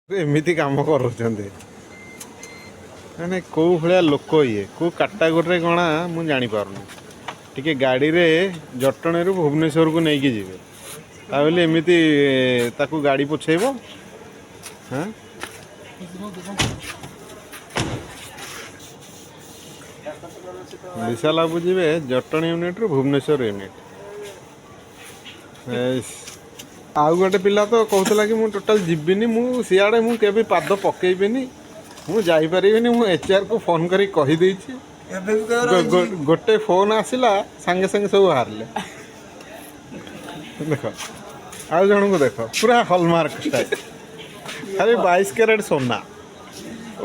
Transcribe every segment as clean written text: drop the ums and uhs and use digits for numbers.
एमती कम कर मैंने कौ भाया लोक ये कौ काटागोरी कणा मुझे जापारूनी टी गाड़ी रे जटणी रु भुवनेश्वर को लेकिन जीवे बोले एमती ताकू गाड़ी पोछेब हाँ विशाल बाबू जी जटणी यूनिट रु भुवनेश्वर यूनिट आउ गोटे पिला तो कहला कि मुझे टोटाल जीविनी मु सियाड़े मुझे पाद पकईबेनी मुझे मु एचआर को फोन करी कहीदे गोटे फोन आसला सांगे सांगे सब बाहर देख आ जन को देख पूरा हॉलमार्क स्टाइल अरे 22 कैरेट सोना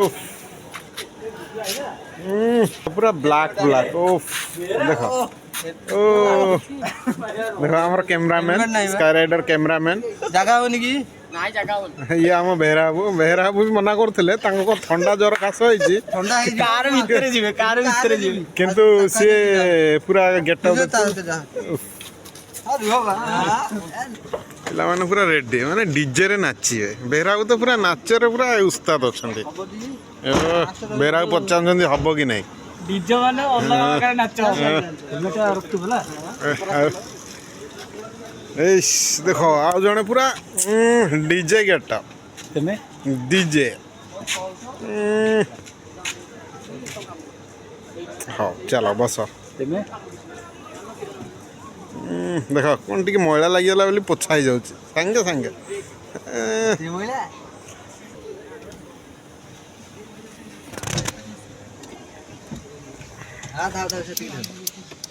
उफ पूरा ब्लैक ब्लैक उफ देख ओ देखो आमर कैमरामैन स्काई राइडर कैमरामैन जगह होनी की नाइ जगह होनी ये आम बेहरा बाबू भी मना करथिले तांको ठंडा ज्वर काश होईची ठंडा है कार भीतर जीवे किंतु से पूरा गेटअप पिला माने पूरा रेडी माने डीजे रे नाचिए बेहरा तो पूरा नाच रे पूरा उस्ताद अछंती बेहरा पचान हबो कि नहीं डीजे माने अलग प्रकार नाच हेलमेट रखतु भला एस देखो आ जने पूरा डीजे गेटअप तमे डीजे हाँ चलो बस तमे देख कौन टी मैला लगिगला बोली पोछा ही जाऊँ सांगे सांगे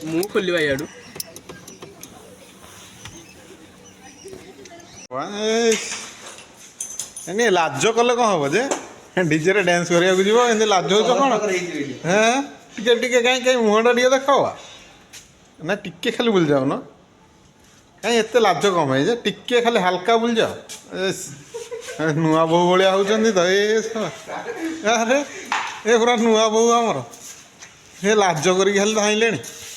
मुंह खोलिबा याडू एने लाज कले कौन हम जे डीजे रे डांस करिया को जीवो एने लाज हो कौन हैं टिके टिके काई काई मुहटा टिके देखावा ना टिके खाली बुल जाओ ना कहीं एत लाज कम है जे टिके खाली हल्का बुल जाओ नुआ बहु भाया होती तो ये अरे ये पूरा नुआ बहु आमर ये लाज कर खाली धाइले